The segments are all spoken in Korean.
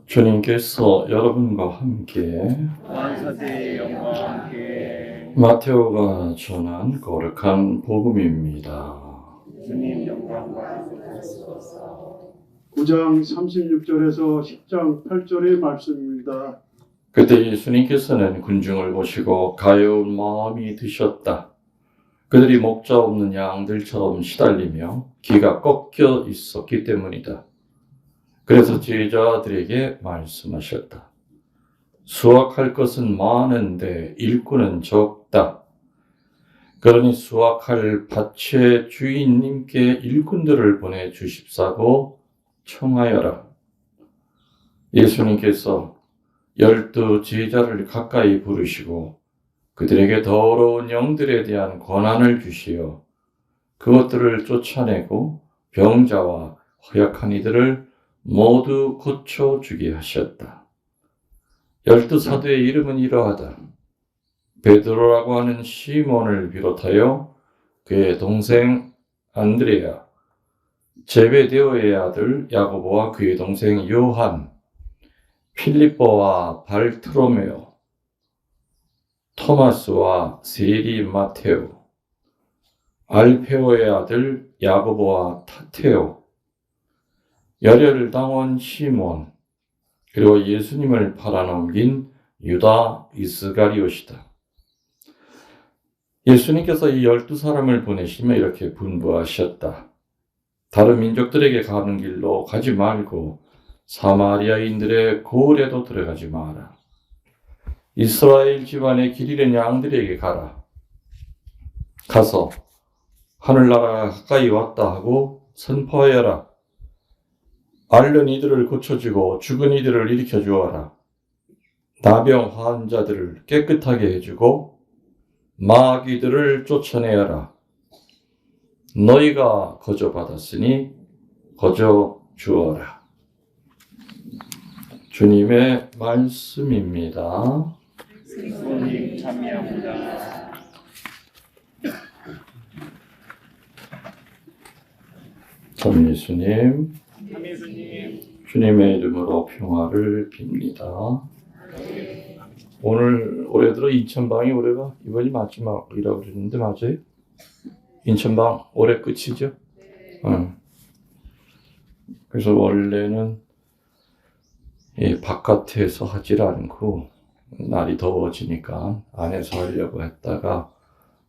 주님께서 여러분과 함께 만사대의 영광과 함께 마테오가 전한 거룩한 복음입니다. 주님 영광과 하시옵소서. 9장 36절에서 10장 8절의 말씀입니다. 그때 예수님께서는 군중을 보시고 가여운 마음이 드셨다. 그들이 목자 없는 양들처럼 시달리며 귀가 꺾여 있었기 때문이다. 그래서 제자들에게 말씀하셨다. 수확할 것은 많은데 일꾼은 적다. 그러니 수확할 밭의 주인님께 일꾼들을 보내주십사고 청하여라. 예수님께서 12 제자를 가까이 부르시고 그들에게 더러운 영들에 대한 권한을 주시어 그것들을 쫓아내고 병자와 허약한 이들을 모두 고쳐주게 하셨다. 12 사도의 이름은 이러하다. 베드로라고 하는 시몬을 비롯하여 그의 동생 안드레아, 제베데오의 아들 야고보와 그의 동생 요한, 필립보와 발트로메오, 토마스와 세리 마테오, 알페오의 아들 야고보와 타테오, 열혈당원 시몬, 그리고 예수님을 팔아넘긴 유다 이스가리옷이다. 예수님께서 이 12사람을 보내시며 이렇게 분부하셨다. 다른 민족들에게 가는 길로 가지 말고 사마리아인들의 고을에도 들어가지 마라. 이스라엘 집안의 길 잃은 양들에게 가라. 가서 하늘나라가 가까이 왔다 하고 선포하여라. 앓는 이들을 고쳐주고 죽은 이들을 일으켜 주어라. 나병 환자들을 깨끗하게 해주고 마귀들을 쫓아내어라. 너희가 거저 받았으니 거저 주어라. 주님의 말씀입니다. 주님 참여합니다. 참 예수님, 참예수님, 주님의 이름으로 평화를 빕니다. 오늘 올해 들어 인천방이 올해가 이번이 마지막이라고 그랬는데 맞아요? 인천방 올해 끝이죠? 그래서 원래는 바깥에서 하질 않고 날이 더워지니까 안에서 하려고 했다가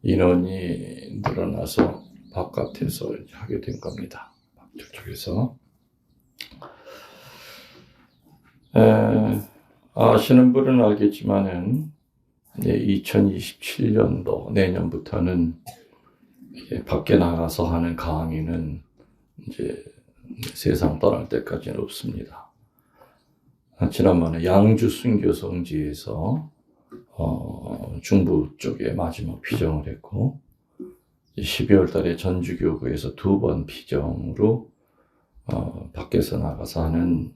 인원이 늘어나서 바깥에서 하게 된 겁니다. 저쪽에서. 아시는 분은 알겠지만은 2027년도 내년부터는 밖에 나가서 하는 강의는 이제 세상 떠날 때까지는 없습니다. 지난번에 양주 순교 성지에서 중부 쪽에 마지막 피정을 했고 12월 달에 전주교구에서 2번 피정으로 밖에서 나가서 하는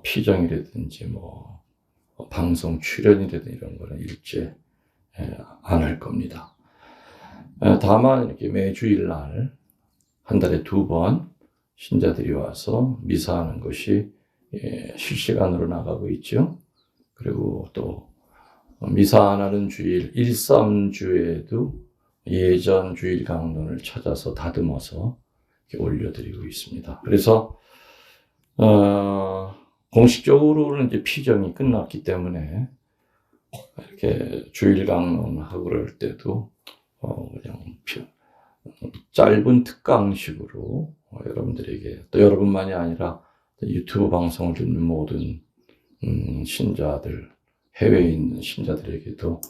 피정이라든지 방송 출연이라든지 이런 거는 일제 안 할 겁니다. 다만 이렇게 매주일 날 한 달에 2번 신자들이 와서 미사하는 것이 실시간으로 나가고 있죠. 그리고 또 미사 안 하는 주일 1~3주에도 예전 주일 강론을 찾아서 다듬어서 올려드리고 있습니다. 그래서 공식적으로는 이제 피정이 끝났기 때문에 이렇게 주일 강론하고 그럴 때도 그냥 짧은 특강식으로 여러분들에게 또 여러분만이 아니라 유튜브 방송을 듣는 모든 신자들, 해외에 있는 신자들에게도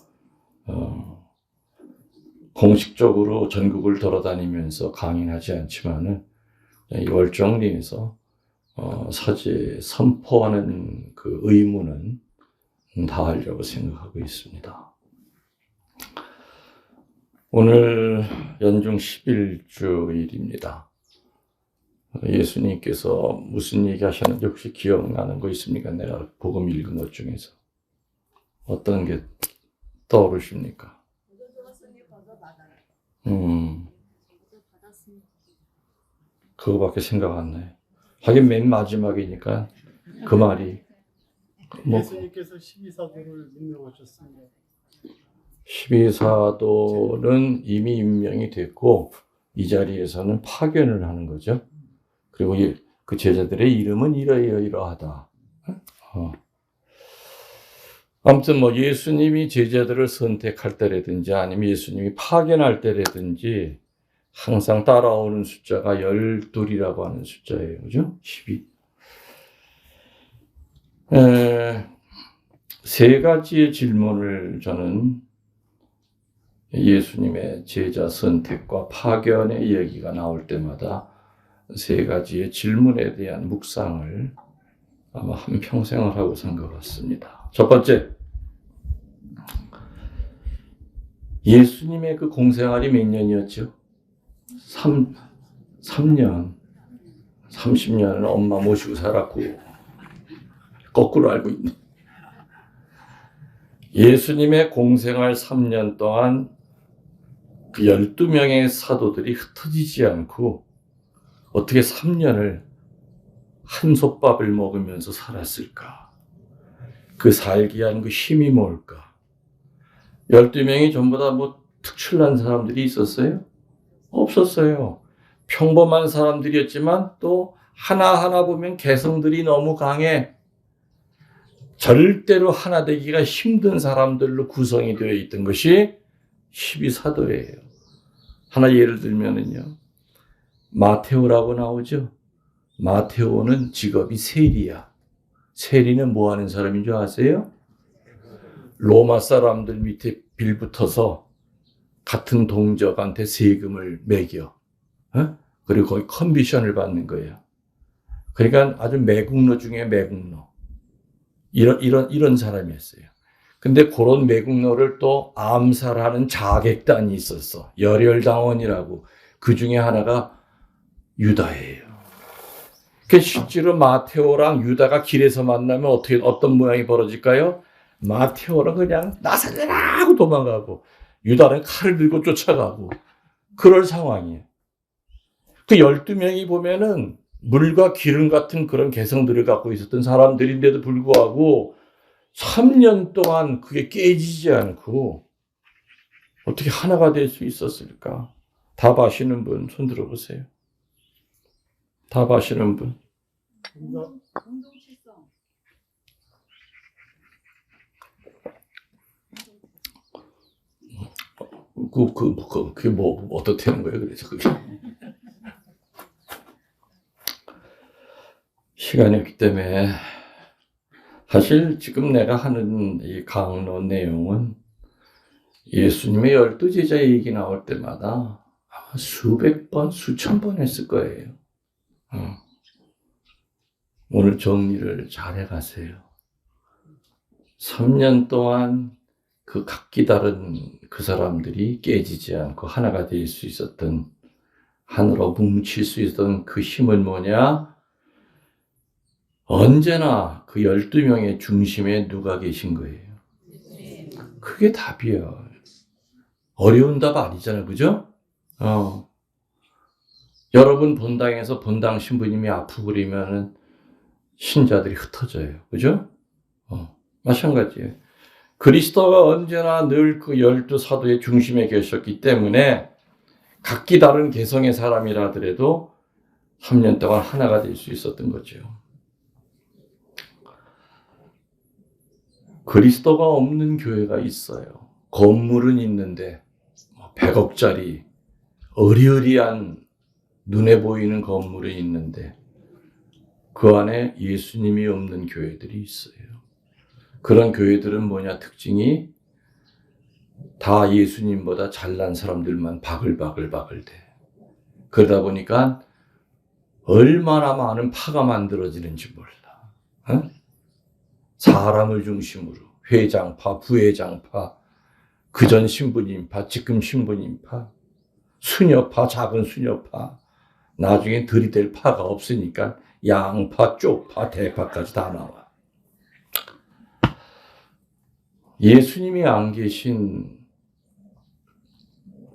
공식적으로 전국을 돌아다니면서 강의는 하지 않지만은 월정리에서 사제 선포하는 그 의무는 다 하려고 생각하고 있습니다. 오늘 연중 11주일입니다. 예수님께서 무슨 얘기 하셨는지 혹시 기억나는 거 있습니까? 내가 복음 읽은 것 중에서 어떤 게 떠오르십니까? 그거밖에 생각 안 나요. 하긴 맨 마지막이니까 그 말이 뭐 예수님께서 12사도를 임명하셨습니다. 12사도는 이미 임명이 됐고 이 자리에서는 파견을 하는 거죠. 그리고 그 제자들의 이름은 이러이러하다. 아무튼 뭐 예수님이 제자들을 선택할 때라든지 아니면 예수님이 파견할 때라든지 항상 따라오는 숫자가 12이라고 하는 숫자예요. 그죠? 12. 세 가지의 질문을 저는 예수님의 제자 선택과 파견의 이야기가 나올 때마다 세 가지의 질문에 대한 묵상을 아마 한평생을 하고 산 것 같습니다. 첫 번째, 예수님의 그 공생활이 몇 년이었죠? 3년. 30년은 엄마 모시고 살았고, 거꾸로 알고 있네. 예수님의 공생활 3년 동안 그 12명의 사도들이 흩어지지 않고 어떻게 3년을 한솥밥을 먹으면서 살았을까? 그 살게 한 그 힘이 뭘까? 12명이 전부 다 뭐 특출난 사람들이 있었어요? 없었어요. 평범한 사람들이었지만 또 하나하나 보면 개성들이 너무 강해. 절대로 하나 되기가 힘든 사람들로 구성이 되어 있던 것이 12사도예요. 하나 예를 들면은요. 마테오라고 나오죠. 마테오는 직업이 세리야. 세리는 뭐 하는 사람인 줄 아세요? 로마 사람들 밑에 빌붙어서 같은 동족한테 세금을 매겨. 그리고 거기 커미션을 받는 거예요. 그러니까 아주 매국노 중에 매국노. 이런 사람이었어요. 근데 그런 매국노를 또 암살하는 자객단이 있었어. 열혈당원이라고. 그 중에 하나가 유다예요. 그 실제로 마테오랑 유다가 길에서 만나면 어떤 모양이 벌어질까요? 마테오는 그냥 나 살려라 하고 도망가고 유다는 칼을 들고 쫓아가고 그럴 상황이에요. 그 12명이 보면은 물과 기름 같은 그런 개성들을 갖고 있었던 사람들인데도 불구하고 3년 동안 그게 깨지지 않고 어떻게 하나가 될 수 있었을까? 답 아시는 분 손 들어보세요. 답 아시는 분. 그게 어떻게 되는 거예요? 그래서 그게. 시간이 없기 때문에 사실 지금 내가 하는 이 강론 내용은 예수님의 12제자 얘기 나올 때마다 아마 수백 번, 수천 번 했을 거예요. 오늘 정리를 잘 해가세요. 3년 동안 그 각기 다른 그 사람들이 깨지지 않고 하나가 될 수 있었던, 하나로 뭉칠 수 있었던 그 힘은 뭐냐? 언제나 그 12명의 중심에 누가 계신 거예요? 그게 답이에요. 어려운 답 아니잖아요. 그죠? 여러분 본당에서 본당 신부님이 아프고 그러면은 신자들이 흩어져요. 그죠? 마찬가지예요. 그리스도가 언제나 늘 그 12사도의 중심에 계셨기 때문에 각기 다른 개성의 사람이라 하더라도 3년 동안 하나가 될 수 있었던 거죠. 그리스도가 없는 교회가 있어요. 건물은 있는데 100억짜리 어리어리한 눈에 보이는 건물이 있는데 그 안에 예수님이 없는 교회들이 있어요. 그런 교회들은 뭐냐 특징이 다 예수님보다 잘난 사람들만 바글바글 돼. 그러다 보니까 얼마나 많은 파가 만들어지는지 몰라. 사람을 중심으로 회장파, 부회장파, 그전 신부님파, 지금 신부님파, 수녀파, 작은 수녀파, 나중에 들이댈 파가 없으니까 양파, 쪽파, 대파까지 다 나와. 예수님이 안 계신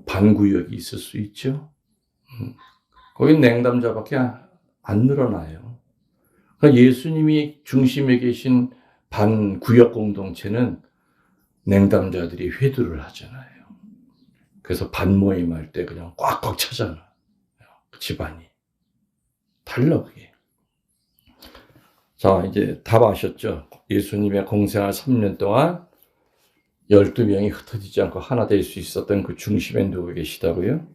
반구역이 있을 수 있죠. 거긴 냉담자밖에 안 늘어나요. 그러니까 예수님이 중심에 계신 반구역 공동체는 냉담자들이 회두를 하잖아요. 그래서 반모임할 때 그냥 꽉꽉 차잖아. 집안이. 달라, 그게. 자, 이제 답 아셨죠? 예수님의 공생활 3년 동안 12명이 흩어지지 않고 하나 될 수 있었던 그 중심에 누가 계시다고요?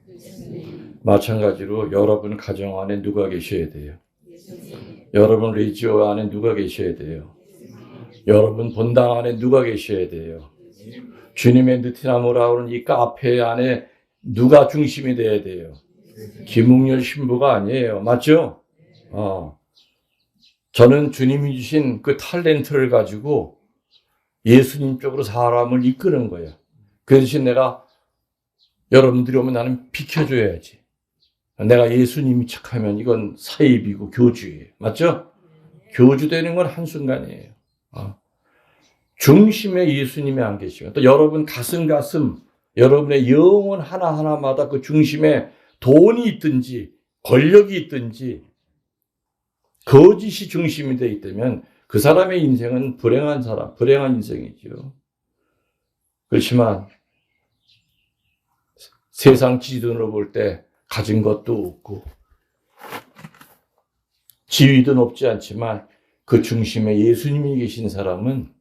마찬가지로 여러분 가정 안에 누가 계셔야 돼요? 여러분 레지오 안에 누가 계셔야 돼요? 여러분 본당 안에 누가 계셔야 돼요? 주님의 느티나무라 하는 이 카페 안에 누가 중심이 돼야 돼요? 김웅열 신부가 아니에요. 맞죠? 저는 주님이 주신 그 탤런트를 가지고 예수님 쪽으로 사람을 이끄는 거예요. 그 대신 내가 여러분들이 오면 나는 비켜줘야지. 내가 예수님이 척하면 이건 사입이고 교주예요. 맞죠? 교주되는 건 한순간이에요. 중심에 예수님이 안 계시면 또 여러분 가슴 여러분의 영혼 하나하나마다 그 중심에 돈이 있든지 권력이 있든지 거짓이 중심이 되어 있다면 그 사람의 인생은 불행한 인생이죠. 그렇지만 세상 지돈으로 볼 때 가진 것도 없고 지위도 높지 않지만 그 중심에 예수님이 계신 사람은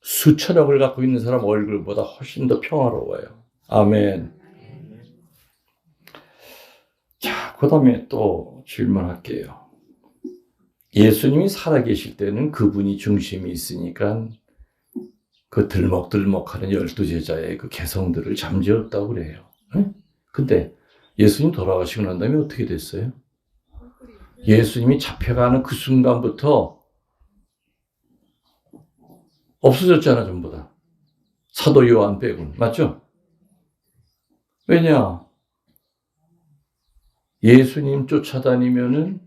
수천억을 갖고 있는 사람 얼굴보다 훨씬 더 평화로워요. 아멘. 자, 그 다음에 또 질문할게요. 예수님이 살아계실 때는 그분이 중심이 있으니까 그 들먹들먹하는 12제자의 그 개성들을 잠재웠다고 그래요. 근데 예수님 돌아가시고 난 다음에 어떻게 됐어요? 예수님이 잡혀가는 그 순간부터 없어졌잖아, 전부 다. 사도 요한 빼고는. 맞죠? 왜냐? 예수님 쫓아다니면은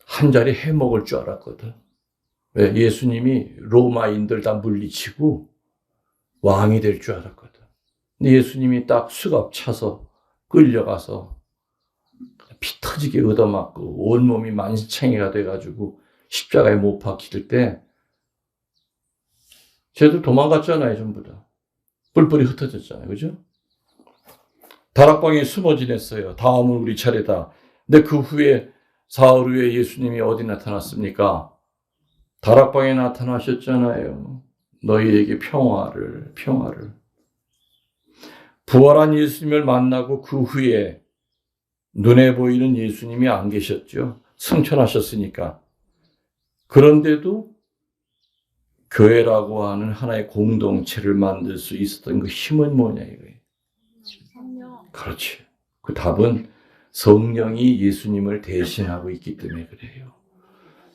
한 자리 해먹을 줄 알았거든. 왜? 예수님이 로마인들 다 물리치고 왕이 될 줄 알았거든. 근데 예수님이 딱 수갑 차서 끌려가서 피 터지게 얻어맞고 온몸이 만신창이가 돼가지고 십자가에 못 박힐 때 쟤들 도망갔잖아요, 전부 다. 뿔뿔이 흩어졌잖아요, 그죠? 다락방에 숨어 지냈어요. 다음은 우리 차례다. 근데 그 후에 사흘 후에 예수님이 어디 나타났습니까? 다락방에 나타나셨잖아요. 너희에게 평화를. 부활한 예수님을 만나고 그 후에 눈에 보이는 예수님이 안 계셨죠. 승천하셨으니까. 그런데도 교회라고 하는 하나의 공동체를 만들 수 있었던 그 힘은 뭐냐 이거예요. 그렇지. 그 답은 성령이 예수님을 대신하고 있기 때문에 그래요.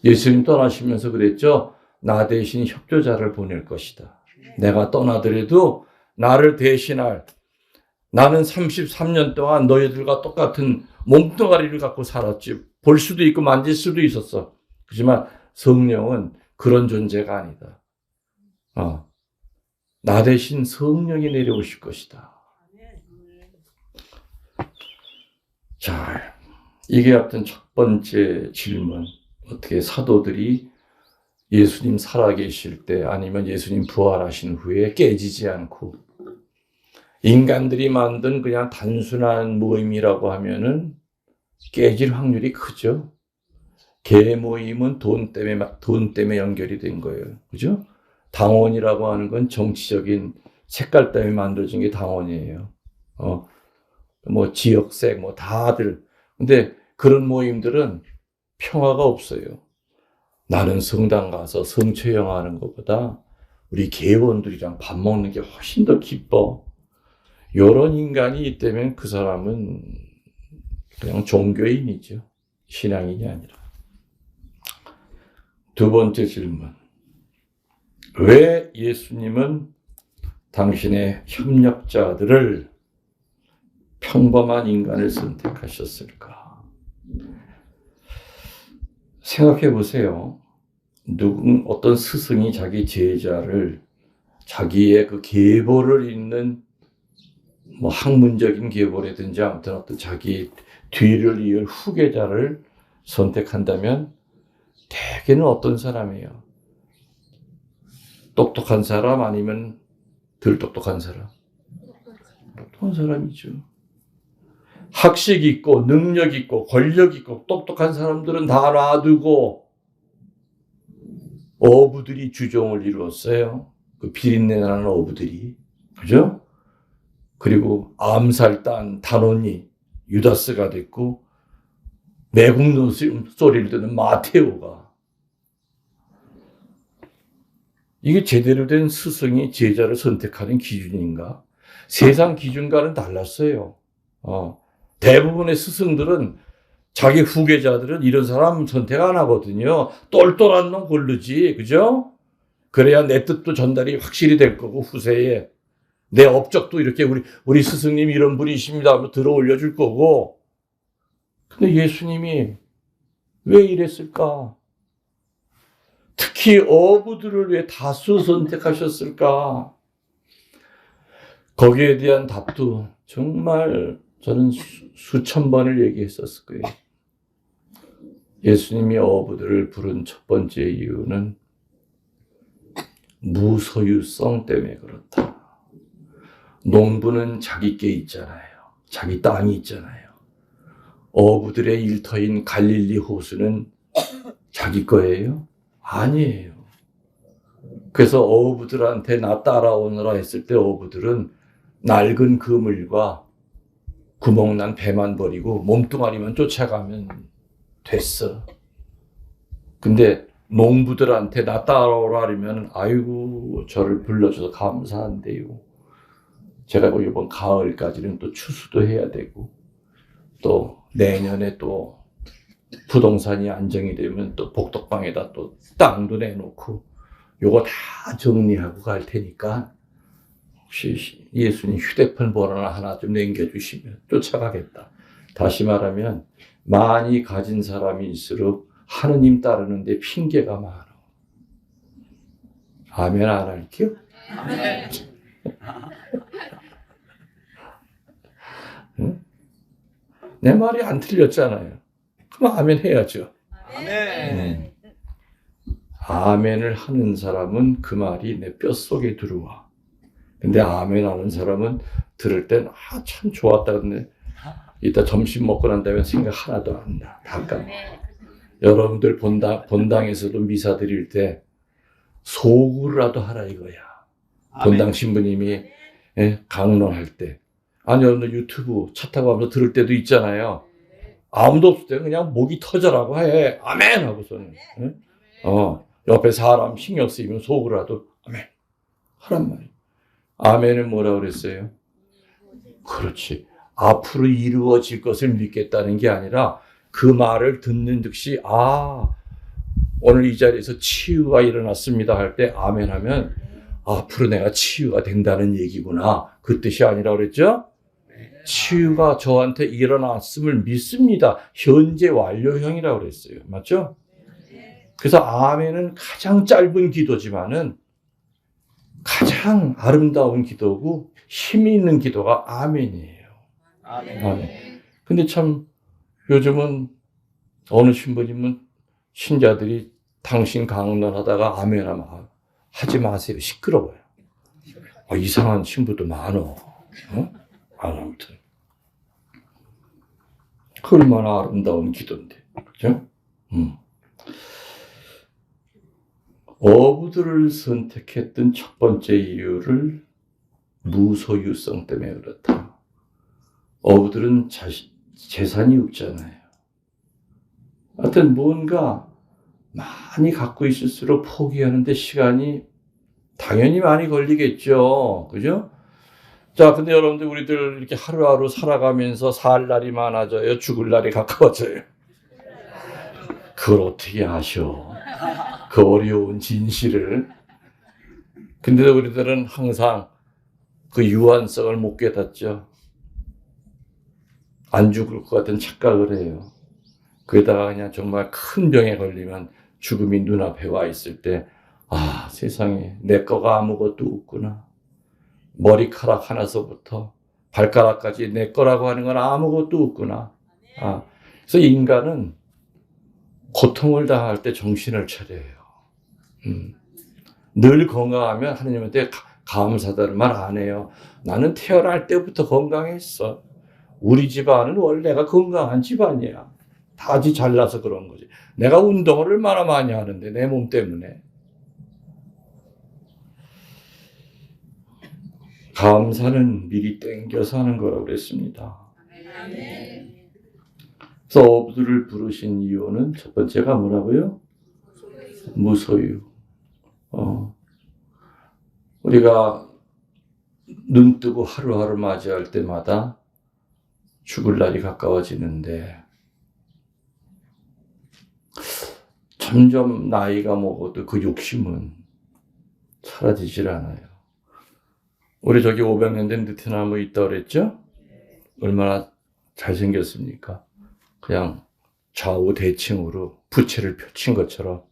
예수님 떠나시면서 그랬죠. 나 대신 협조자를 보낼 것이다. 내가 떠나더라도 나를 대신할, 나는 33년 동안 너희들과 똑같은 몸뚱아리를 갖고 살았지. 볼 수도 있고 만질 수도 있었어. 그렇지만 성령은 그런 존재가 아니다. 나 대신 성령이 내려오실 것이다. 자, 이게 어떤 첫 번째 질문. 어떻게 사도들이 예수님 살아계실 때 아니면 예수님 부활하신 후에 깨지지 않고 인간들이 만든 그냥 단순한 모임이라고 하면은 깨질 확률이 크죠. 개 모임은 돈 때문에 연결이 된 거예요. 그죠? 당원이라고 하는 건 정치적인 색깔 때문에 만들어진 게 당원이에요. 뭐 지역색 뭐 다들. 근데 그런 모임들은 평화가 없어요. 나는 성당 가서 성처형하는 것보다 우리 개원들이랑 밥 먹는 게 훨씬 더 기뻐. 이런 인간이 있다면 그 사람은 그냥 종교인이죠. 신앙인이 아니라. 두 번째 질문. 왜 예수님은 당신의 협력자들을 평범한 인간을 선택하셨을까? 생각해 보세요. 어떤 스승이 자기 제자를 자기의 그 계보를 잇는 뭐 학문적인 계보라든지 아무튼 어떤 자기 뒤를 이을 후계자를 선택한다면 대개는 어떤 사람이에요? 똑똑한 사람 아니면 덜 똑똑한 사람? 똑똑한 사람이죠. 학식 있고 능력 있고 권력 있고 똑똑한 사람들은 다 놔두고 어부들이 주종을 이루었어요. 그 비린내 나는 어부들이. 그죠? 그리고 암살단 단원이 유다스가 됐고 매국 소리를 듣는 마테오가. 이게 제대로 된 스승이 제자를 선택하는 기준인가? 세상 기준과는 달랐어요. 대부분의 스승들은 자기 후계자들은 이런 사람 선택 안 하거든요. 똘똘한 놈 고르지. 그죠? 그래야 내 뜻도 전달이 확실히 될 거고 후세에 내 업적도 이렇게 우리 스승님 이런 분이십니다 하면 들어 올려줄 거고. 근데 예수님이 왜 이랬을까? 특히 어부들을 왜 다수 선택하셨을까? 거기에 대한 답도 정말 저는 수천 번을 얘기했었을 거예요. 예수님이 어부들을 부른 첫 번째 이유는 무소유성 때문에 그렇다. 농부는 자기 게 있잖아요. 자기 땅이 있잖아요. 어부들의 일터인 갈릴리 호수는 자기 거예요? 아니에요. 그래서 어부들한테 나 따라오너라 했을 때 어부들은 낡은 그물과 구멍난 배만 버리고 몸뚱아리만 쫓아가면 됐어. 근데 농부들한테 나 따라오라 하면 아이고 저를 불러줘서 감사한데요. 제가 이번 가을까지는 또 추수도 해야 되고 또 내년에 또 부동산이 안정이 되면 또 복덕방에다 또 땅도 내놓고 요거 다 정리하고 갈 테니까 혹시 예수님 휴대폰 번호 하나 좀 남겨주시면 쫓아가겠다. 다시 말하면 많이 가진 사람일수록 하느님 따르는데 핑계가 많아. 아멘 안 할게요? 아멘. 응? 내 말이 안 틀렸잖아요. 그럼 아멘 해야죠. 아멘. 아멘을 하는 사람은 그 말이 내 뼛속에 들어와. 근데 아멘 하는 사람은 들을 땐 참 좋았다. 근데 이따 점심 먹고 난 다음에 생각 하나도 안 나. 다 까먹어. 여러분들 본당에서도 미사 드릴 때 소구라도 하라 이거야. 본당 신부님이 강론할 때. 아니 여러분들 유튜브 차 타고 가면서 들을 때도 있잖아요. 아무도 없을 때 그냥 목이 터져라고 해. 아멘 하고서는. 옆에 사람 신경 쓰이면 속으라도 아멘 하란 말이에요. 아멘은 뭐라고 그랬어요? 그렇지. 앞으로 이루어질 것을 믿겠다는 게 아니라 그 말을 듣는 즉시 오늘 이 자리에서 치유가 일어났습니다 할 때 아멘 하면 앞으로 내가 치유가 된다는 얘기구나. 그 뜻이 아니라 그랬죠? 치유가 저한테 일어났음을 믿습니다. 현재 완료형이라고 그랬어요. 맞죠? 그래서 아멘은 가장 짧은 기도지만은 가장 아름다운 기도고 힘이 있는 기도가 아멘이에요. 아멘. 근데 참 요즘은 어느 신부님은 신자들이 당신 강론하다가 아멘 하면 하지 마세요. 시끄러워요. 이상한 신부도 많어. 아무튼 얼마나 아름다운 기도인데. 그죠? 어부들을 선택했던 첫 번째 이유를 무소유성 때문에 그렇다. 어부들은 재산이 없잖아요. 하여튼 뭔가 많이 갖고 있을수록 포기하는데 시간이 당연히 많이 걸리겠죠. 그죠? 자, 근데 여러분들 우리들 이렇게 하루하루 살아가면서 살 날이 많아져요? 죽을 날이 가까워져요? 그걸 어떻게 아셔? 그 어려운 진실을. 근데 우리들은 항상 그 유한성을 못 깨닫죠. 안 죽을 것 같은 착각을 해요. 그러다가 그냥 정말 큰 병에 걸리면 죽음이 눈앞에 와 있을 때 세상에 내 거가 아무것도 없구나. 머리카락 하나서부터 발가락까지 내 거라고 하는 건 아무것도 없구나. 그래서 인간은 고통을 당할 때 정신을 차려요. 늘 건강하면 하나님한테 감사다는 말 안 해요. 나는 태어날 때부터 건강했어. 우리 집안은 원래가 건강한 집안이야. 다 아주 잘나서 그런 거지. 내가 운동을 얼마나 많이 하는데 내 몸 때문에. 감사는 미리 땡겨서 하는 거라고 그랬습니다. 그래서 어부들을 부르신 이유는 첫 번째가 뭐라고요? 무소유. 우리가 눈 뜨고 하루하루 맞이할 때마다 죽을 날이 가까워지는데 점점 나이가 먹어도 그 욕심은 사라지질 않아요. 우리 저기 500년 된 느티나무 있다고 그랬죠? 얼마나 잘생겼습니까? 그냥 좌우 대칭으로 부채를 펼친 것처럼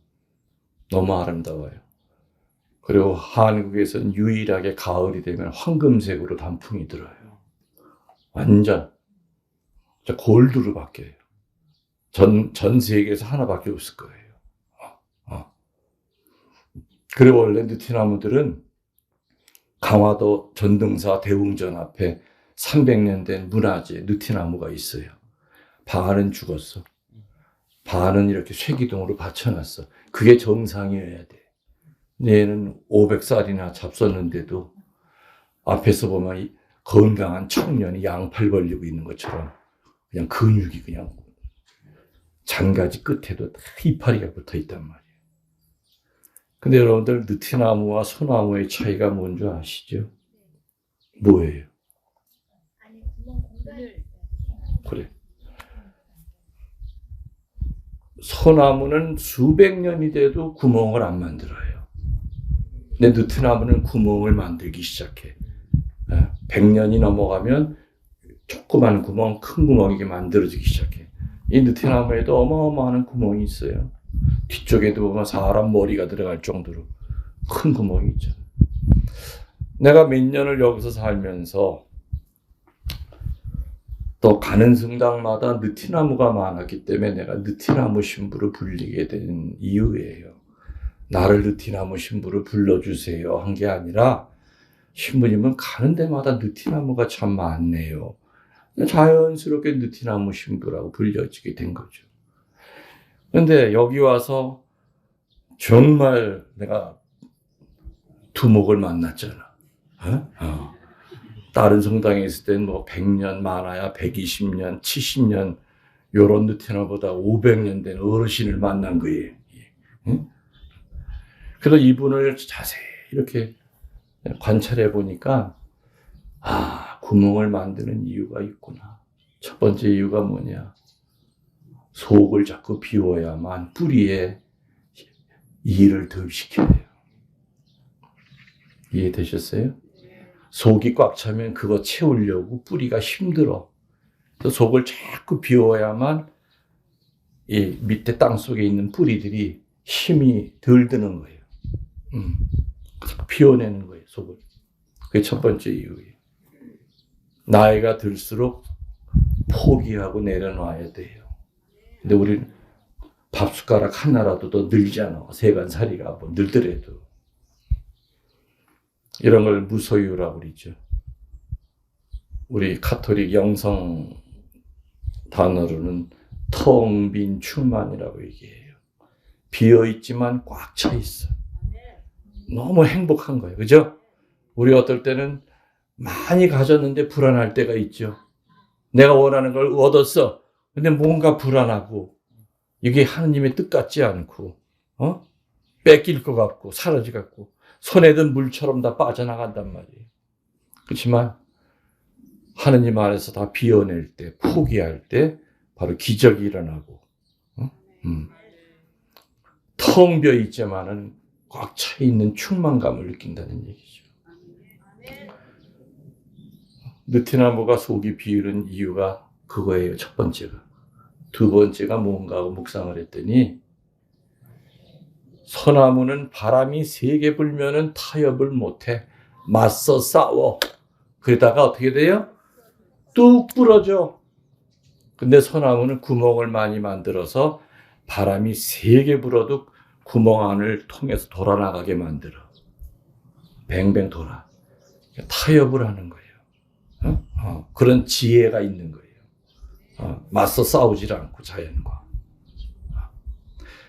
너무 아름다워요. 그리고 한국에서는 유일하게 가을이 되면 황금색으로 단풍이 들어요. 완전 골드로 바뀌어요. 전 세계에서 하나밖에 없을 거예요. 그리고 원래 느티나무들은 강화도 전등사 대웅전 앞에 300년 된 문화재 느티나무가 있어요. 반은 죽었어. 반은 이렇게 쇠기둥으로 받쳐놨어. 그게 정상이어야 돼. 얘는 500살이나 잡섰는데도 앞에서 보면 건강한 청년이 양팔 벌리고 있는 것처럼 그냥 근육이 그냥 잔가지 끝에도 이파리가 붙어 있단 말이에요. 근데 여러분들 느티나무와 소나무의 차이가 뭔지 아시죠? 뭐예요? 그래. 소나무는 수백 년이 돼도 구멍을 안 만들어요. 근데 느티나무는 구멍을 만들기 시작해. 100년이 넘어가면 조그만 구멍, 큰 구멍이 만들어지기 시작해. 이 느티나무에도 어마어마한 구멍이 있어요. 뒤쪽에도 보면 사람 머리가 들어갈 정도로 큰 구멍이 있죠. 내가 몇 년을 여기서 살면서 또 가는 성당마다 느티나무가 많았기 때문에 내가 느티나무 신부를 불리게 된 이유예요. 나를 느티나무 신부를 불러주세요 한 게 아니라 신부님은 가는 데마다 느티나무가 참 많네요. 자연스럽게 느티나무 신부라고 불려지게 된 거죠. 그런데 여기 와서 정말 내가 두목을 만났잖아. 다른 성당에 있을 땐 뭐 100년 많아야 120년, 70년 요런 느티나무보다 500년 된 어르신을 만난 거예요. 그래서 이분을 자세히 이렇게 관찰해 보니까 구멍을 만드는 이유가 있구나. 첫 번째 이유가 뭐냐? 속을 자꾸 비워야만 뿌리에 일을 덜 시켜요. 이해되셨어요? 속이 꽉 차면 그거 채우려고 뿌리가 힘들어. 그래서 속을 자꾸 비워야만 이 밑에 땅 속에 있는 뿌리들이 힘이 덜 드는 거예요. 비워내는 거예요, 속을. 그게 첫 번째 이유예요. 나이가 들수록 포기하고 내려놔야 돼요. 근데 우리는 밥숟가락 하나라도 더 늘잖아. 세간살이가 뭐 늘더라도. 이런 걸 무소유라고 그러죠. 우리 카톨릭 영성 단어로는 텅 빈 충만이라고 얘기해요. 비어있지만 꽉 차 있어. 너무 행복한 거예요. 그죠? 우리 어떨 때는 많이 가졌는데 불안할 때가 있죠. 내가 원하는 걸 얻었어. 근데 뭔가 불안하고 이게 하느님의 뜻 같지 않고 뺏길 것 같고 사라질 것 같고 손에 든 물처럼 다 빠져나간단 말이에요. 그렇지만 하느님 안에서 다 비워낼 때 포기할 때 바로 기적이 일어나고 텅 비어 있지만은 꽉 차 있는 충만감을 느낀다는 얘기죠. 느티나무가 속이 비는 이유가 그거예요. 첫 번째가. 두 번째가 뭔가 하고 묵상을 했더니 소나무는 바람이 세게 불면은 타협을 못해. 맞서 싸워. 그러다가 어떻게 돼요? 뚝 부러져. 근데 소나무는 구멍을 많이 만들어서 바람이 세게 불어도 구멍 안을 통해서 돌아나가게 만들어. 뱅뱅 돌아. 타협을 하는 거예요. 그런 지혜가 있는 거예요. 맞서 싸우질 않고 자연과.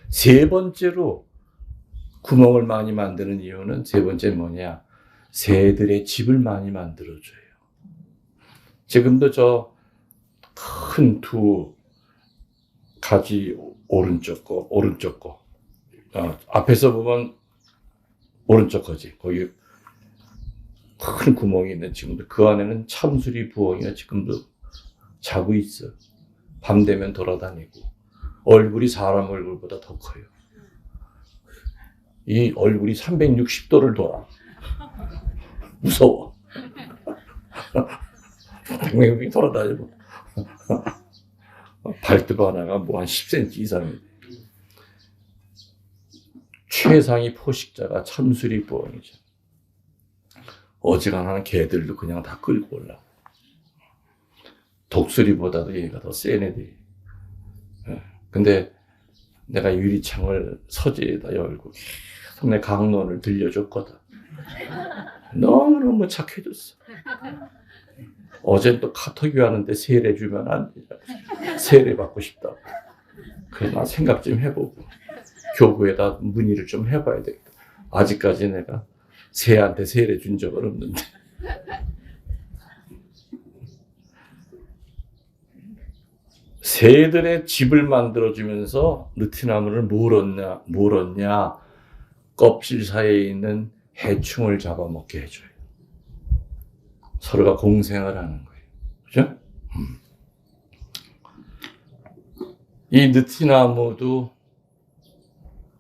세 번째로 구멍을 많이 만드는 이유는 세 번째 뭐냐? 새들의 집을 많이 만들어줘요. 지금도 저 큰 두 가지 오른쪽 거. 앞에서 보면 오른쪽 거지. 거기 큰 구멍이 있는 지금도 그 안에는 참수리 부엉이가 지금도 자고 있어. 밤 되면 돌아다니고 얼굴이 사람 얼굴보다 더 커요. 이 얼굴이 360도를 돌아. 무서워. 뱅뱅뱅 돌아다니고 발톱 하나가 뭐 한 10cm 이상이 돼. 최상위 포식자가 참수리 부엉이죠. 어지간한 개들도 그냥 다 끌고 올라. 독수리보다도 얘가 더 센 애들이. 근데 내가 유리창을 서재에다 열고 계속 내 강론을 들려줬거든. 너무너무 착해졌어. 어제 또 카톡이 왔는데 세례 주면 안 되냐. 세례 받고 싶다고. 그래, 나 생각 좀 해보고 교구에다 문의를 좀 해봐야 되겠다. 아직까지 내가 새한테 세례 준 적은 없는데. 새들의 집을 만들어주면서 느티나무를 뭘 얻냐? 껍질 사이에 있는 해충을 잡아먹게 해줘요. 서로가 공생을 하는 거예요. 그죠? 이 느티나무도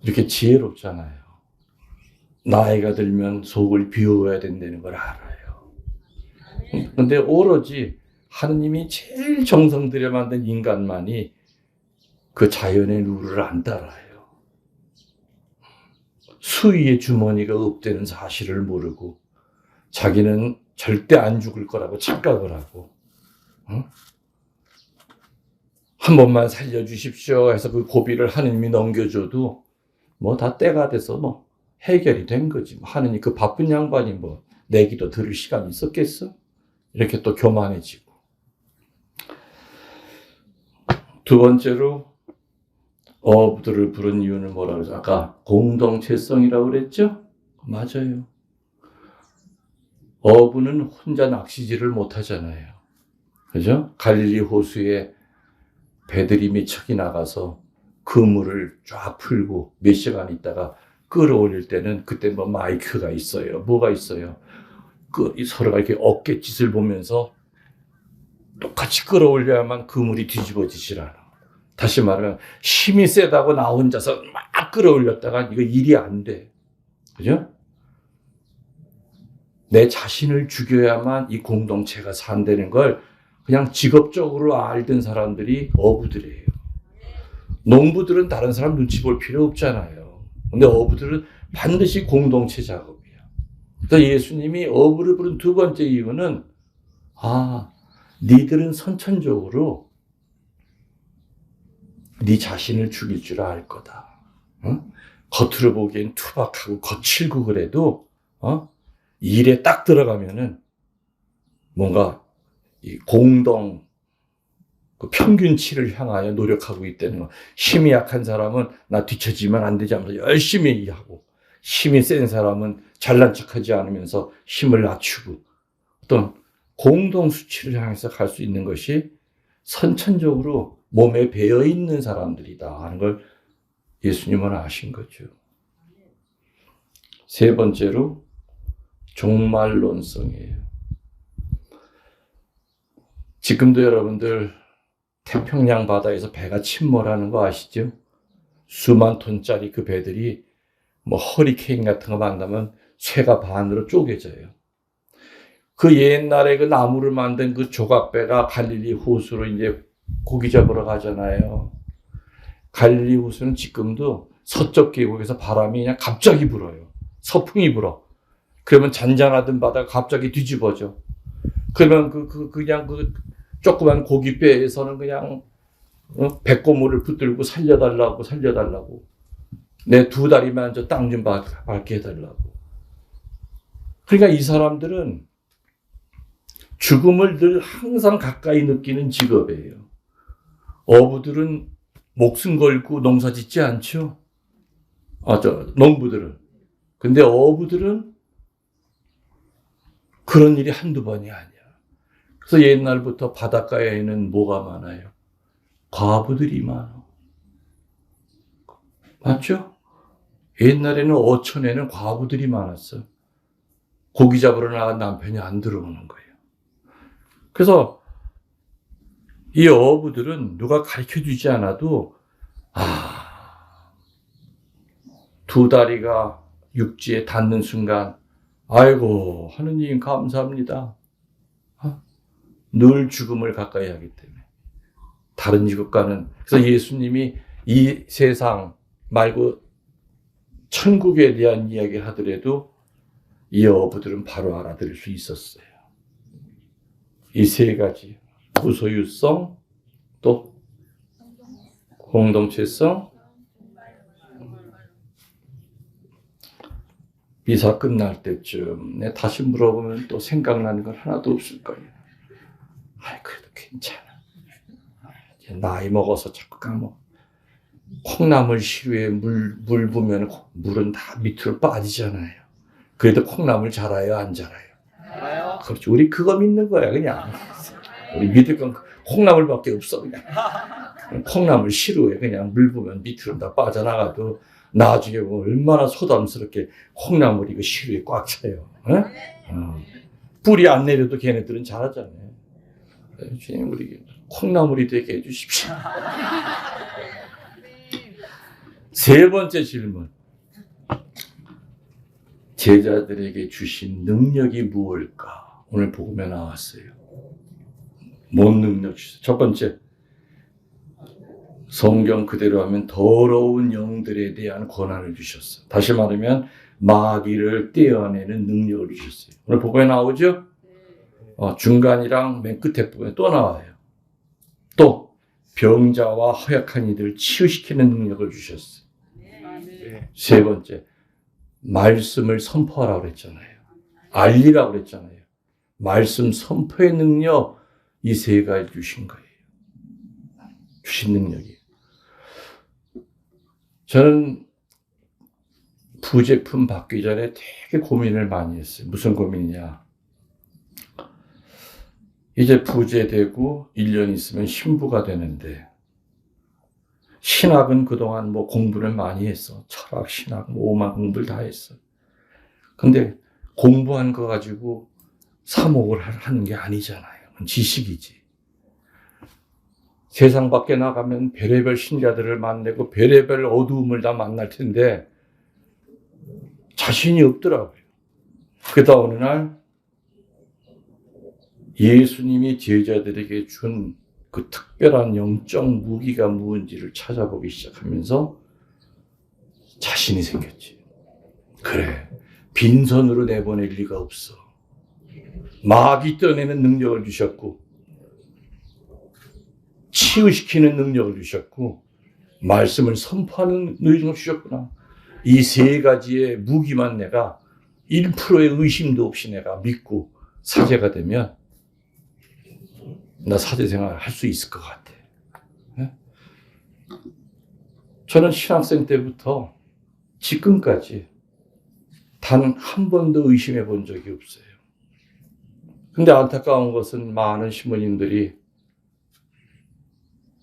이렇게 지혜롭잖아요. 나이가 들면 속을 비워야 된다는 걸 알아요. 근데 오로지 하느님이 제일 정성 들여 만든 인간만이 그 자연의 룰을 안 따라요. 수위의 주머니가 없다는 사실을 모르고 자기는 절대 안 죽을 거라고 착각을 하고 한 번만 살려주십시오 해서 그 고비를 하느님이 넘겨줘도 뭐 다 때가 돼서 뭐 해결이 된 거지. 하느님 그 바쁜 양반이 뭐 내 기도 들을 시간이 있었겠어? 이렇게 또 교만해지고. 두 번째로 어부들을 부른 이유는 뭐라고 그랬죠? 아까 공동체성이라고 그랬죠? 맞아요. 어부는 혼자 낚시질을 못 하잖아요. 그죠? 갈릴리 호수에 배들이 미척이 나가서 그물을 쫙 풀고 몇 시간 있다가 끌어올릴 때는 그때 뭐 마이크가 있어요. 뭐가 있어요? 서로가 이렇게 어깨짓을 보면서 똑같이 끌어올려야만 그물이 뒤집어지질 않아. 다시 말하면 힘이 세다고 나 혼자서 막 끌어올렸다가 이거 일이 안 돼. 그죠? 내 자신을 죽여야만 이 공동체가 산다는 걸 그냥 직업적으로 알던 사람들이 어부들이에요. 농부들은 다른 사람 눈치 볼 필요 없잖아요. 근데 어부들은 반드시 공동체 작업이야. 그래서 예수님이 어부를 부른 두 번째 이유는 니들은 선천적으로 네 자신을 죽일 줄 알 거다. 겉으로 보기엔 투박하고 거칠고 그래도 일에 딱 들어가면은 뭔가 이 공동 그 평균치를 향하여 노력하고 있다는 거. 힘이 약한 사람은 나 뒤처지면 안 되지 하면서 열심히 일하고, 힘이 센 사람은 잘난 척하지 않으면서 힘을 낮추고, 어떤 공동 수치를 향해서 갈 수 있는 것이 선천적으로 몸에 배어 있는 사람들이다 하는 걸 예수님은 아신 거죠. 세 번째로 종말론성이에요. 지금도 여러분들 태평양 바다에서 배가 침몰하는 거 아시죠? 수만 톤짜리 그 배들이 뭐 허리케인 같은 거 만나면 쇠가 반으로 쪼개져요. 그 옛날에 그 나무를 만든 그 조각배가 갈릴리 호수로 이제 고기 잡으러 가잖아요. 갈릴리 호수는 지금도 서쪽 계곡에서 바람이 그냥 갑자기 불어요. 서풍이 불어. 그러면 잔잔하던 바다가 갑자기 뒤집어져. 그러면 그냥 그 조그만 고깃배에서는 그냥 백고무를 붙들고 살려달라고 내 두 다리만 저 땅 좀 밟게 해달라고. 그러니까 이 사람들은 죽음을 늘 항상 가까이 느끼는 직업이에요. 어부들은 목숨 걸고 농사 짓지 않죠? 농부들은. 근데 어부들은 그런 일이 한두 번이 아니야. 그래서 옛날부터 바닷가에는 뭐가 많아요? 과부들이 많아. 맞죠? 옛날에는 어촌에는 과부들이 많았어. 고기 잡으러 나간 남편이 안 들어오는 거예요. 그래서 이 어부들은 누가 가르쳐 주지 않아도 두 다리가 육지에 닿는 순간 아이고 하느님 감사합니다. 늘 죽음을 가까이 하기 때문에 다른 직업과는. 그래서 예수님이 이 세상 말고 천국에 대한 이야기를 하더라도 이 어부들은 바로 알아들을 수 있었어요. 이 세 가지, 무소유성, 또 공동체성, 미사 끝날 때쯤 다시 물어보면 또 생각나는 건 하나도 없을 거예요. 그래도 괜찮아. 나이 먹어서 자꾸 까먹어. 콩나물 시루에 물 부면 물은 다 밑으로 빠지잖아요. 그래도 콩나물 자라요, 안 자라요? 알아요? 그렇죠. 우리 그거 믿는 거야, 그냥. 우리 믿을 건 콩나물밖에 없어, 그냥. 콩나물 시루에 그냥 물 부면 밑으로 다 빠져나가도 나중에 보면 얼마나 소담스럽게 콩나물이 그 시루에 꽉 차요. 뿌리 안 내려도 걔네들은 자라잖아요. 주님, 우리 콩나물이 되게 해주십시오. 세 번째 질문. 제자들에게 주신 능력이 무엇일까? 오늘 복음에 나왔어요. 뭔 능력 주세요? 첫 번째, 성경 그대로 하면 더러운 영들에 대한 권한을 주셨어요. 다시 말하면 마귀를 떼어내는 능력을 주셨어요. 오늘 복음에 나오죠? 중간이랑 맨 끝에 부분에 또 나와요. 또 병자와 허약한 이들을 치유시키는 능력을 주셨어요. 세 번째, 말씀을 선포하라고 그랬잖아요. 알리라고 그랬잖아요. 말씀 선포의 능력, 이 세 가지 주신 거예요. 주신 능력이. 저는 부제품 받기 전에 되게 고민을 많이 했어요. 무슨 고민이냐. 이제 부제되고 1년 있으면 신부가 되는데, 신학은 그동안 공부를 많이 했어. 철학, 신학, 오만 공부를 다 했어. 근데 공부한 거 가지고 사목을 하는 게 아니잖아요. 지식이지. 세상 밖에 나가면 별의별 신자들을 만나고 별의별 어두움을 다 만날 텐데 자신이 없더라고요. 그러다 어느 날 예수님이 제자들에게 준 그 특별한 영적 무기가 무엇인지를 찾아보기 시작하면서 자신이 생겼지. 그래, 빈손으로 내보낼 리가 없어. 마귀 떼어내는 능력을 주셨고, 치유시키는 능력을 주셨고, 말씀을 선포하는 능력을 주셨구나. 이 세 가지의 무기만 내가 1%의 의심도 없이 내가 믿고 사제가 되면 나 사제생활 할 수 있을 것 같아. 네? 저는 신학생 때부터 지금까지 단 한 번도 의심해 본 적이 없어요. 근데 안타까운 것은 많은 신부님들이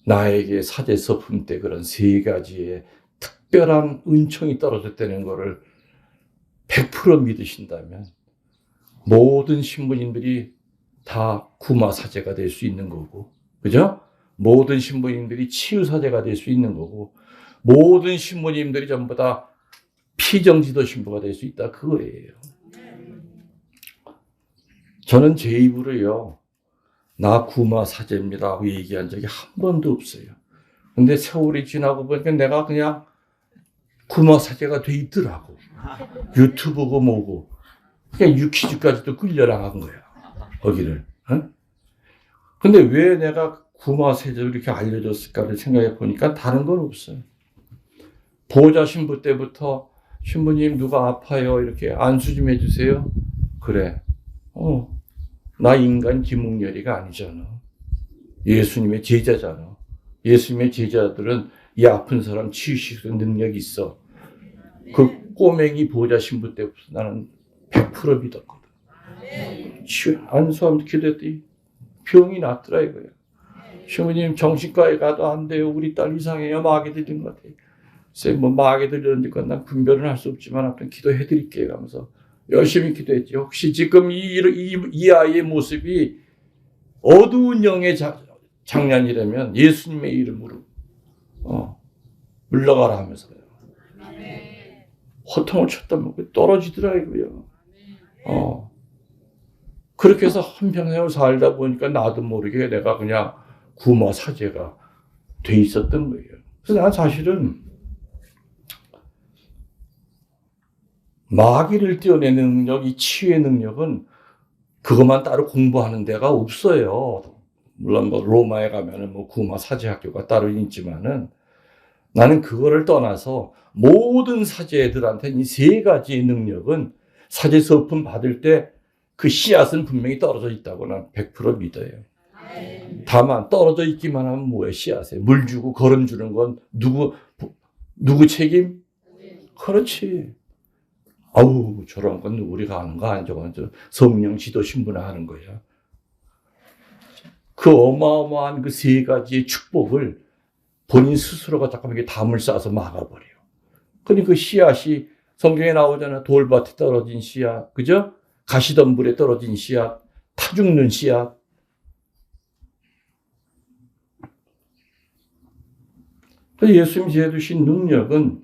나에게 사제 서품 때 그런 세 가지의 특별한 은총이 떨어졌다는 것을 100% 믿으신다면 모든 신부님들이 다 구마 사제가 될 수 있는 거고, 그죠? 모든 신부님들이 치유 사제가 될 수 있는 거고, 모든 신부님들이 전부 다 피정지도 신부가 될 수 있다, 그거예요. 저는 제 입으로요, 나 구마 사제입니다 하고 얘기한 적이 한 번도 없어요. 근데 세월이 지나고 보니까 내가 그냥 구마 사제가 돼 있더라고. 유튜브고 뭐고. 그냥 유퀴즈까지도 끌려나간 거야. 거기를. 근데 왜 내가 구마세제로 이렇게 알려졌을까를 생각해 보니까 다른 건 없어요. 보호자 신부 때부터 신부님 누가 아파요 이렇게 안수 좀 해주세요. 그래. 나 인간 김웅열이가 아니잖아. 예수님의 제자잖아. 예수님의 제자들은 이 아픈 사람 치유시킬 수 있는 능력이 있어. 그 꼬맹이 보호자 신부 때부터 나는 100% 믿었거든. 안수하면서 기도했더니 병이 낫더라 이거야. 신부님 정신과에 가도 안 돼요. 우리 딸 이상해요. 마귀 들린 것 같아요. 쌤, 뭐 마귀 들렸는데 난 분별은 할 수 없지만 아무튼 기도해 드릴게요 하면서 열심히 기도했지. 혹시 지금 이 아이의 모습이 어두운 영의 장난이라면 예수님의 이름으로 물러가라 하면서요. 호통을 쳤다면 떨어지더라 이거요. 그렇게 해서 한평생을 살다 보니까 나도 모르게 내가 그냥 구마사제가 돼 있었던 거예요. 그래서 난 사실은 마귀를 떼어내는 능력, 이 치유의 능력은 그것만 따로 공부하는 데가 없어요. 물론 뭐 로마에 가면은 뭐 구마사제 학교가 따로 있지만은 나는 그거를 떠나서 모든 사제들한테는 이 세 가지의 능력은 사제 서품 받을 때 그 씨앗은 분명히 떨어져 있다고 난 100% 믿어요. 다만 떨어져 있기만 하면 뭐예요? 씨앗에 물 주고 거름 주는 건 누구 책임? 그렇지. 아우 저런 건 우리가 하는 거 아니죠. 성령 지도 신부나 하는 거야. 그 어마어마한 그 세 가지의 축복을 본인 스스로가 잠깐 이렇게 담을 쌓아서 막아버려요. 그러니 그 씨앗이 성경에 나오잖아. 돌밭에 떨어진 씨앗, 그죠? 가시덤불에 떨어진 씨앗, 타 죽는 씨앗. 예수님이 주신 능력은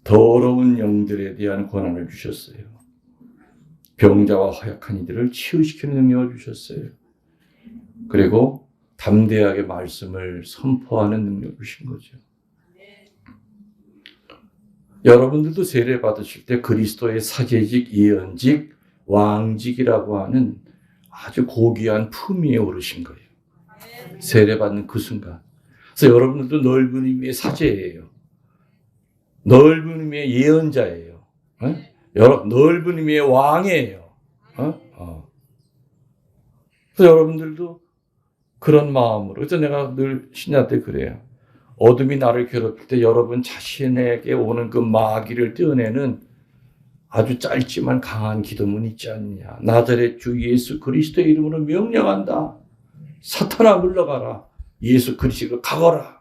더러운 영들에 대한 권한을 주셨어요. 병자와 허약한 이들을 치유시키는 능력을 주셨어요. 그리고 담대하게 말씀을 선포하는 능력을 주신 거죠. 여러분들도 세례 받으실 때 그리스도의 사제직, 예언직, 왕직이라고 하는 아주 고귀한 품위에 오르신 거예요. 세례 받는 그 순간. 그래서 여러분들도 넓은 의미의 사제예요. 넓은 의미의 예언자예요. 넓은 의미의 왕이에요. 그래서 여러분들도 그런 마음으로. 그래서 내가 늘 신야 때 그래요. 어둠이 나를 괴롭힐 때 여러분 자신에게 오는 그 마귀를 떼어내는 아주 짧지만 강한 기도문 있지 않느냐. 나자렛 주 예수 그리스도의 이름으로 명령한다. 사탄아 물러가라. 예수 그리스도로 가거라.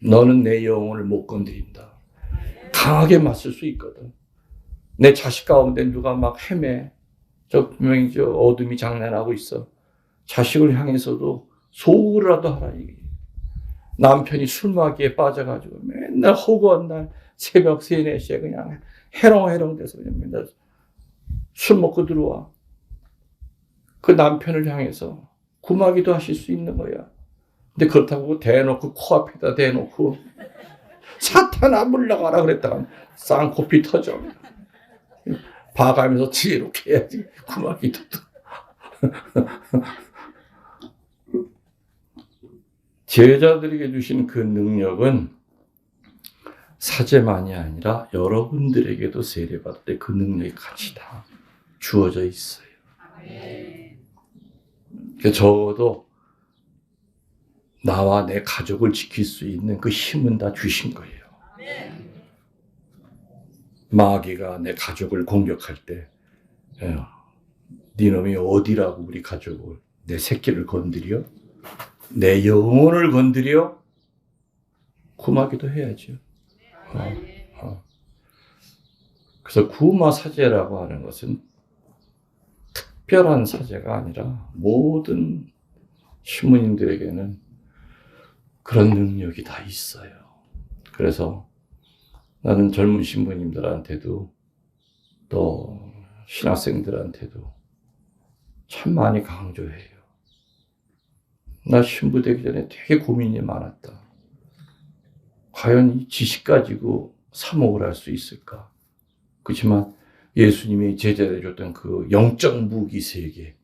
너는 내 영혼을 못 건드린다. 강하게 맞설 수 있거든. 내 자식 가운데 누가 막 헤매. 분명히 어둠이 장난하고 있어. 자식을 향해서도 소홀이라도 하라. 남편이 술마귀에 빠져가지고 맨날 허구한 날 새벽 3, 4시에 그냥 해롱해롱 돼서 그냥 맨날 술 먹고 들어와. 그 남편을 향해서 구마기도 하실 수 있는 거야. 근데 그렇다고 대놓고 코앞에다 대놓고 사탄아 물러가라 그랬다가 쌍코피 터져. 봐가면서 지혜롭게 해야지. 구마기도. 제자들에게 주신 그 능력은 사제만이 아니라 여러분들에게도 세례받을 때 그 능력이 같이 다 주어져 있어요. 적어도 나와 내 가족을 지킬 수 있는 그 힘은 다 주신 거예요. 마귀가 내 가족을 공격할 때 네 놈이 어디라고 우리 가족을, 내 새끼를 건드려? 내 영혼을 건드려? 구마기도 해야죠. 그래서 구마사제라고 하는 것은 특별한 사제가 아니라 모든 신부님들에게는 그런 능력이 다 있어요. 그래서 나는 젊은 신부님들한테도 또 신학생들한테도 참 많이 강조해요. 나 신부 되기 전에 되게 고민이 많았다. 과연 이 지식 가지고 사목을 할 수 있을까? 그렇지만 예수님이 제자들이 줬던 그 영적 무기 세계,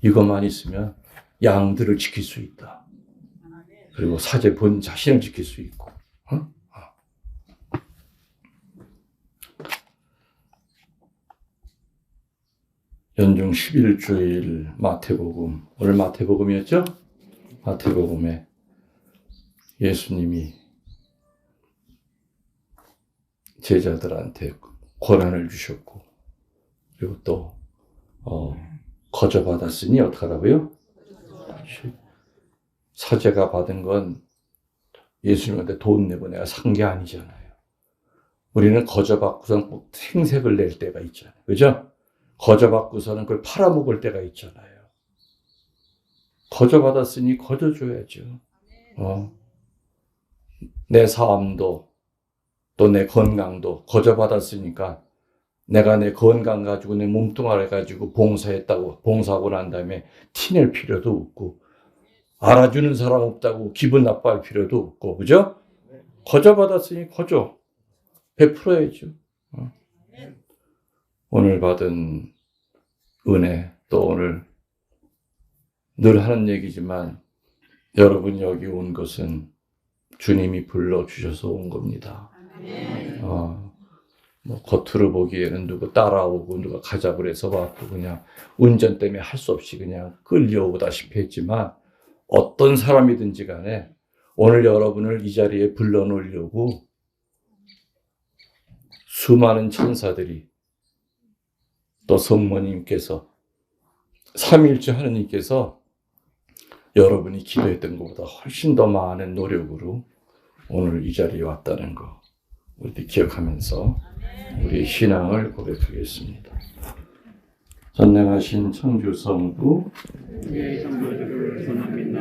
이것만 있으면 양들을 지킬 수 있다. 그리고 사제 본 자신을 지킬 수 있고. 연중 11주일 마태복음, 오늘 마태복음이었죠? 마태복음에 예수님이 제자들한테 권한을 주셨고, 그리고 또 거저받았으니 어떡하라고요? 사제가 받은 건 예수님한테 돈 내고 내가 산 게 아니잖아요. 우리는 거저받고선 꼭 생색을 낼 때가 있잖아요. 그죠? 거저받고서는 그걸 팔아먹을 때가 있잖아요. 거저받았으니 거저줘야죠. 내 삶도 또 내 건강도 거저받았으니까 내가 내 건강 가지고 내 몸뚱아리 가지고 봉사했다고 봉사하고 난 다음에 티낼 필요도 없고 알아주는 사람 없다고 기분 나빠할 필요도 없고, 그죠? 거저받았으니 거저 베풀어야죠. 오늘 받은 은혜, 또 오늘 늘 하는 얘기지만 여러분 여기 온 것은 주님이 불러주셔서 온 겁니다. 뭐 겉으로 보기에는 누구 따라오고 누가 가자고 그래서 왔고 그냥 운전 때문에 할 수 없이 그냥 끌려오다시피 했지만 어떤 사람이든지 간에 오늘 여러분을 이 자리에 불러놓으려고 수많은 천사들이 또 성모님께서 삼위일체 하느님께서 여러분이 기도했던 것보다 훨씬 더 많은 노력으로 오늘 이 자리에 왔다는 거 우리 기억하면서 우리의 신앙을 고백하겠습니다. 전능하신 천주 성부 우리의 성도들을 선합니다.